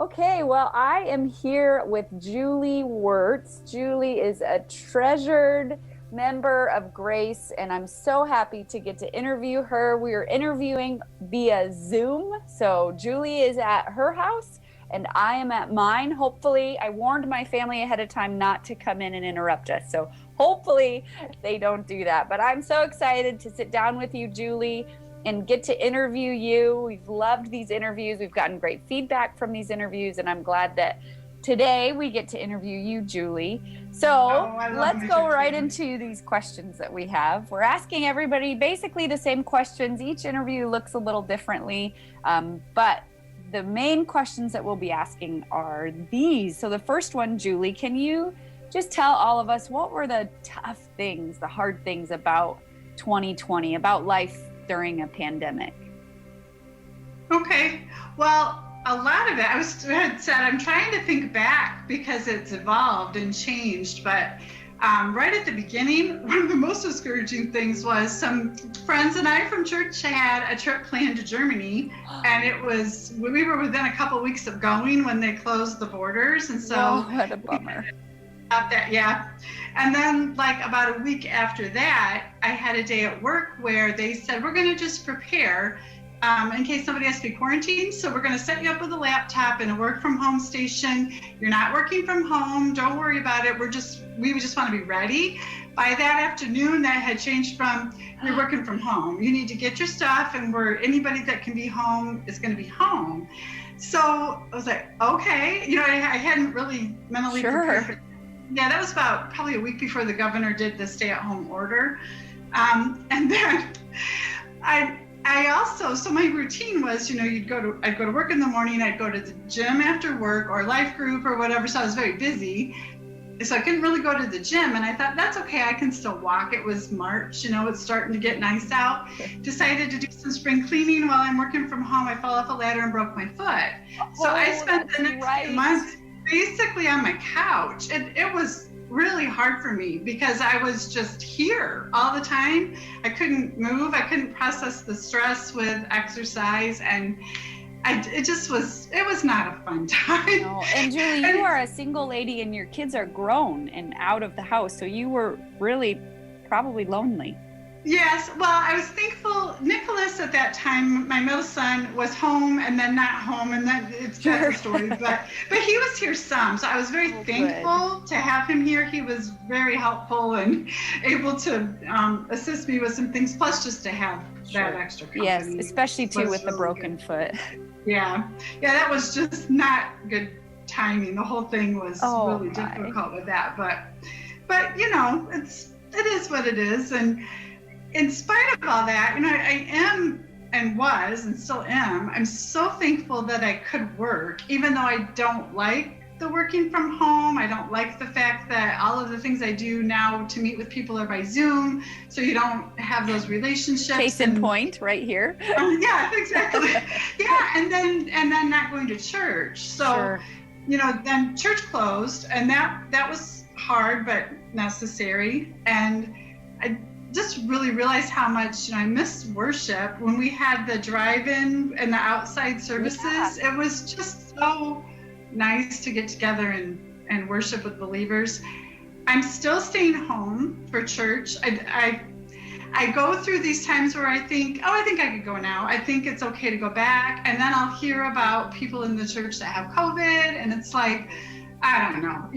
Okay, well, I am here with Julie Wirtz. Julie is a treasured member of Grace, and I'm so happy to get to interview her. We are interviewing via Zoom. So Julie is at her house and I am at mine. Hopefully, I warned my family ahead of time not to come in and interrupt us. So hopefully they don't do that. But I'm so excited to sit down with you, Julie, and get to interview you. We've loved these interviews. We've gotten great feedback from these interviews, and I'm glad that today we get to interview you, Julie. So let's go right into these questions that we have. We're asking everybody basically the same questions. Each interview looks a little differently, but the main questions that we'll be asking are these. So the first one, Julie, can you just tell all of us what were the tough things, the hard things about 2020, about life during a pandemic? Okay, well, a lot of it, had said I'm trying to think back because it's evolved and changed, but right at the beginning, one of the most discouraging things was some friends and I from church had a trip planned to Germany, and we were within a couple weeks of going when they closed the borders, and so what a bummer. And then like about a week after that, I had a day at work where they said, we're going to just prepare in case somebody has to be quarantined. So we're going to set you up with a laptop and a work from home station. You're not working from home. Don't worry about it. We just want to be ready. By that afternoon, that had changed from you're working from home. You need to get your stuff, and anybody that can be home is going to be home. So I was like, okay, I hadn't really mentally prepared for. Yeah, that was about probably a week before the governor did the stay-at-home order. And then I also, so my routine was, I'd go to work in the morning, I'd go to the gym after work or life group or whatever, so I was very busy. So I couldn't really go to the gym, and I thought, that's okay, I can still walk. It was March, it's starting to get nice out. Decided to do some spring cleaning while I'm working from home. I fell off a ladder and broke my foot. So I spent the next few months basically on my couch. It was really hard for me because I was just here all the time. I couldn't move. I couldn't process the stress with exercise, and it was not a fun time. No. And Julie, you are a single lady and your kids are grown and out of the house. So you were really probably lonely. Yes, well, I was thankful. Nicholas at that time, my middle son, was home and then not home, and then that's a story. But he was here some, so I was very thankful to have him here. He was very helpful and able to assist me with some things, plus just to have that extra company. Yes, especially too with the broken foot. Yeah, that was just not good timing. The whole thing was really difficult with that. But it is what it is, and in spite of all that, I am and was and still am, I'm so thankful that I could work, even though I don't like the working from home. I don't like the fact that all of the things I do now to meet with people are by Zoom, so you don't have those relationships. Case in point, right here. Yeah, exactly. Yeah, and then not going to church. So, then church closed, and that was hard but necessary. And I just really realized how much I missed worship when we had the drive-in and the outside services. It was just so nice to get together and worship with believers. I'm still staying home for church. I go through these times where I think I could go now. I think it's okay to go back. And then I'll hear about people in the church that have COVID, and it's like, I don't know.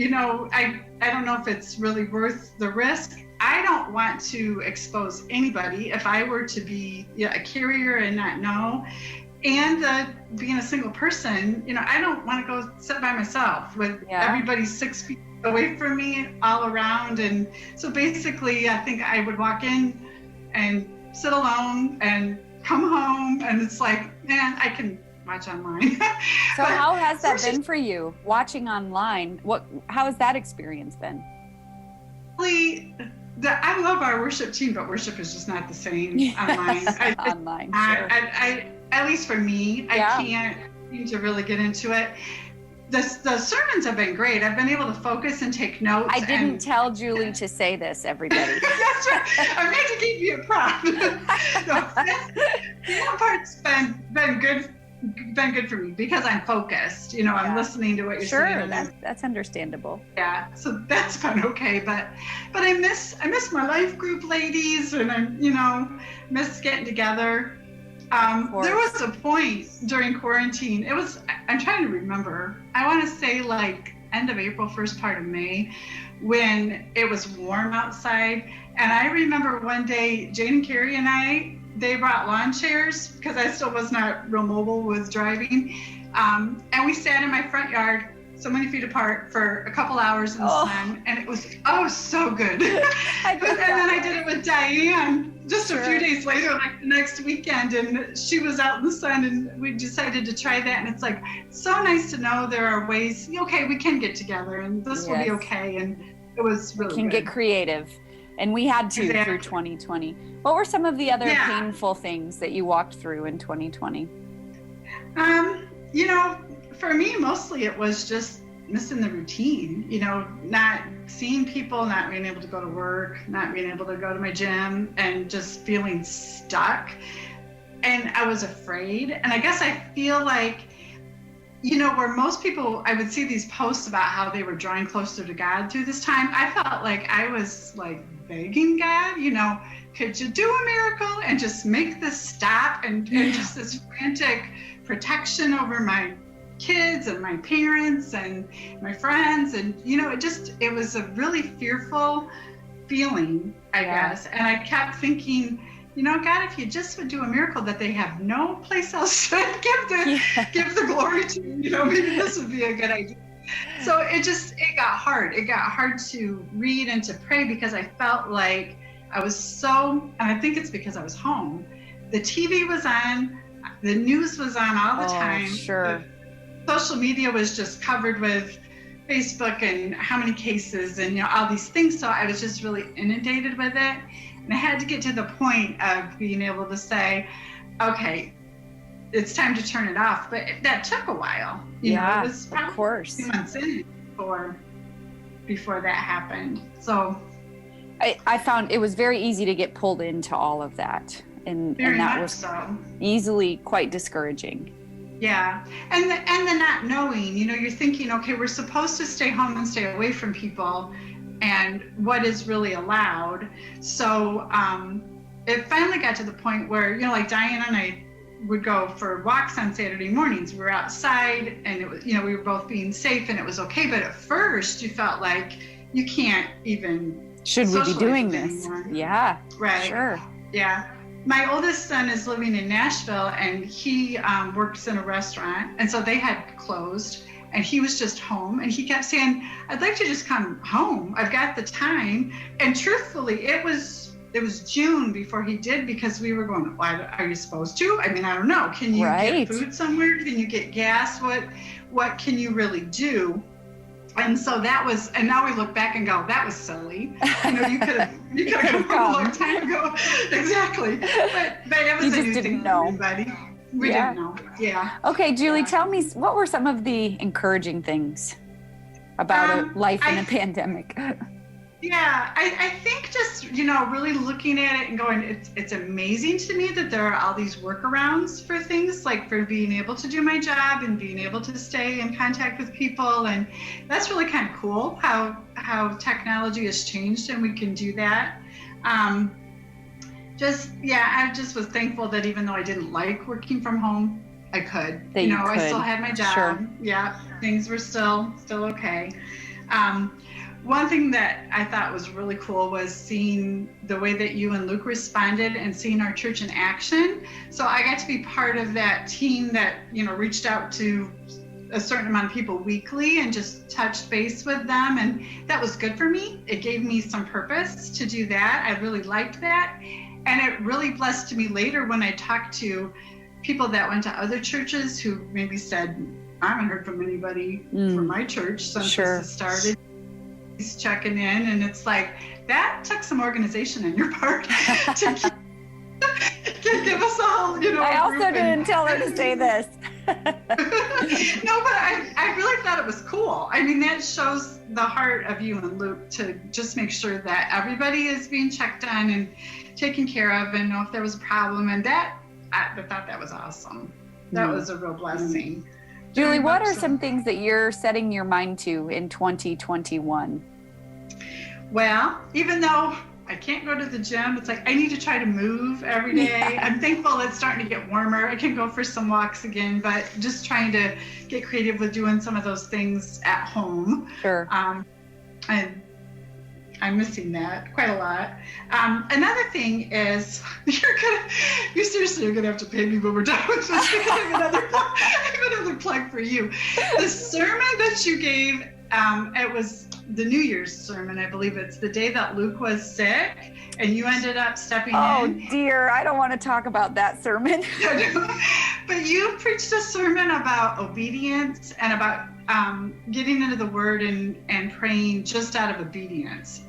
I don't know if it's really worth the risk. I don't want to expose anybody if I were to be a carrier and not know. And being a single person, I don't want to go sit by myself with everybody 6 feet away from me all around. And so basically, I think I would walk in and sit alone and come home. And it's like, I can watch online. So how has that been for you, watching online? How has that experience been? Really, I love our worship team, but worship is just not the same online. Online, sure. I at least for me, I can't seem to really get into it. The sermons have been great. I've been able to focus and take notes. I didn't tell Julie to say this, everybody. That's right. I meant to give you a prop. The part's been good been good for me because I'm focused. You know, I'm listening to what you're saying. Sure, that's understandable. Yeah, so that's been okay. But I miss my life group ladies, and I miss getting together. There was a point during quarantine. I'm trying to remember. I want to say like end of April, first part of May, when it was warm outside. And I remember one day, Jane and Carrie and they brought lawn chairs because I still was not real mobile with driving. And we sat in my front yard, so many feet apart, for a couple hours in the sun. And it was, so good. And then I did it with Diane just a few days later, like the next weekend. And she was out in the sun, and we decided to try that. And it's like, so nice to know there are ways, okay, we can get together and this will be okay. And it was really good. Get creative. And we had to through 2020. What were some of the other painful things that you walked through in 2020? For me, mostly it was just missing the routine, not seeing people, not being able to go to work, not being able to go to my gym, and just feeling stuck. And I was afraid. And I guess I feel like, where most people, I would see these posts about how they were drawing closer to God through this time. I felt like I was like begging God, could you do a miracle and just make this stop? And just this frantic protection over my kids and my parents and my friends. And, it was a really fearful feeling, I guess. And I kept thinking, God, if you just would do a miracle that they have no place else to give the glory to, maybe this would be a good idea. So it got hard. It got hard to read and to pray because I felt like I was and I think it's because I was home. The TV was on, the news was on all the time. Sure. Social media was just covered with Facebook and how many cases and, all these things. So I was just really inundated with it. And I had to get to the point of being able to say, okay, it's time to turn it off. But that took a while. It was of course 2 months in before that happened. So I found it was very easy to get pulled into all of that. And that was easily quite discouraging. Yeah. And the not knowing, you're thinking, okay, we're supposed to stay home and stay away from people, and what is really allowed. So it finally got to the point where, like Diane and I would go for walks on Saturday mornings. We were outside, and it was, we were both being safe, and it was okay. But at first you felt like you can't even. Should we be doing this? Anymore. Yeah. Right. Sure. Yeah. My oldest son is living in Nashville, and he works in a restaurant, and so they had closed, and he was just home, and he kept saying, I'd like to just come home. I've got the time. And truthfully, it was June before he did, because we were going, well, are you supposed to? I mean, I don't know. Can you get food somewhere? Can you get gas? What can you really do? And so that was, and now we look back and go, that was silly. You could have come home a long time ago. Exactly. But it was a new thing for everybody. We didn't know. Yeah. Okay, Julie, tell me, what were some of the encouraging things about life in a pandemic? Yeah, I think just, really looking at it and going, it's amazing to me that there are all these workarounds for things, like for being able to do my job and being able to stay in contact with people. And that's really kind of cool how technology has changed and we can do that. I just was thankful that even though I didn't like working from home, I could. I still had my job. Sure. Yeah, things were still okay. One thing that I thought was really cool was seeing the way that you and Luke responded and seeing our church in action. So I got to be part of that team that, reached out to a certain amount of people weekly and just touched base with them. And that was good for me. It gave me some purpose to do that. I really liked that. And it really blessed me later when I talked to people that went to other churches who maybe said, I haven't heard from anybody from my church since this has started. He's checking in, and it's like, that took some organization on your part to give us all, I also didn't tell her to say this. No, but I really thought it was cool. I mean, that shows the heart of you and Luke to just make sure that everybody is being checked on and taken care of and know if there was a problem. And I thought that was awesome. that was a real blessing. Julie, what are some things that you're setting your mind to in 2021? Well, even though I can't go to the gym, it's like I need to try to move every day. Yeah. I'm thankful it's starting to get warmer. I can go for some walks again, but just trying to get creative with doing some of those things at home. Sure. And I'm missing that quite a lot. Another thing is you seriously are gonna have to pay me when we're done with this. I have another plug for you. The sermon that you gave, it was the New Year's sermon, I believe. It's the day that Luke was sick and you ended up stepping in. Oh dear, I don't want to talk about that sermon. But you preached a sermon about obedience and about getting into the word and praying just out of obedience.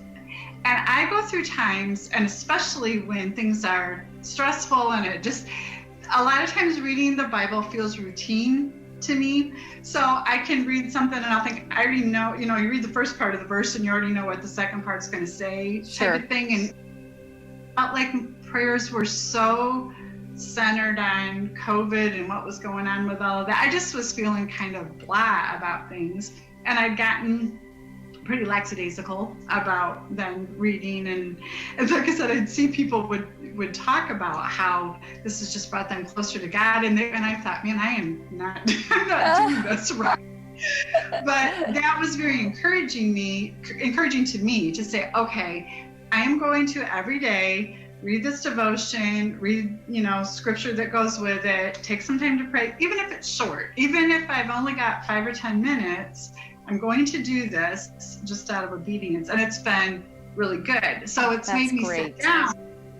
And I go through times, and especially when things are stressful and a lot of times reading the Bible feels routine to me. So I can read something and I'll think, I already know, you read the first part of the verse and you already know what the second part's going to say, type of thing. And I felt like prayers were so centered on COVID and what was going on with all of that. I just was feeling kind of blah about things. And I'd gotten pretty lackadaisical about them reading. And like I said, I'd see people would talk about how this has just brought them closer to God. And I thought, man, I'm not doing this right. But that was very encouraging to me to say, okay, I am going to every day read this devotion, read, scripture that goes with it, take some time to pray, even if it's short, even if I've only got 5 or 10 minutes, I'm going to do this just out of obedience. And it's been really good. So it's made me sit down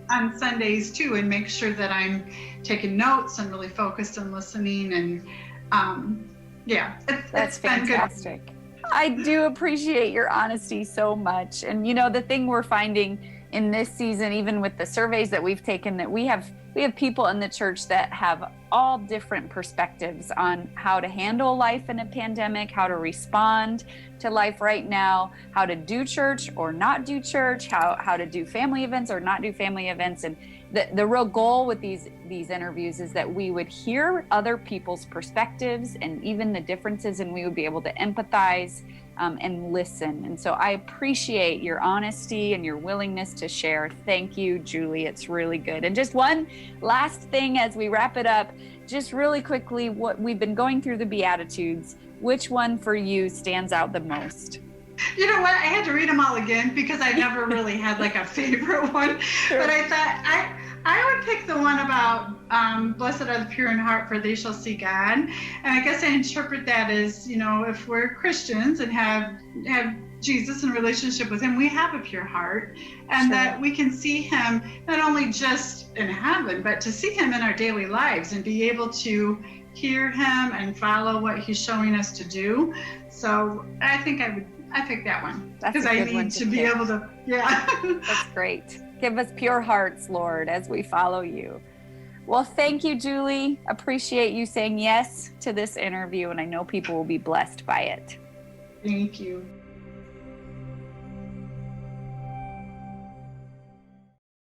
on Sundays too and make sure that I'm taking notes and really focused and listening. And that's fantastic. Been good. I do appreciate your honesty so much. And the thing we're finding in this season, even with the surveys that we've taken, that we have people in the church that have all different perspectives on how to handle life in a pandemic, how to respond to life right now, how to do church or not do church, how to do family events or not do family events. And the real goal with these interviews is that we would hear other people's perspectives and even the differences, and we would be able to empathize and listen. And so I appreciate your honesty and your willingness to share. Thank you, Julie. It's really good. And just one last thing as we wrap it up, just really quickly, what we've been going through the Beatitudes, which one for you stands out the most? You know what? I had to read them all again because I never really had like a favorite one. Sure. But I thought I would pick the one about blessed are the pure in heart, for they shall see God. And I guess I interpret that as, if we're Christians and have Jesus in relationship with him, we have a pure heart, and that we can see him not only just in heaven, but to see him in our daily lives and be able to hear him and follow what he's showing us to do. So I think I pick that one because I need to be able to, That's great. Give us pure hearts, Lord, as we follow you. Well, thank you, Julie. Appreciate you saying yes to this interview, and I know people will be blessed by it. Thank you.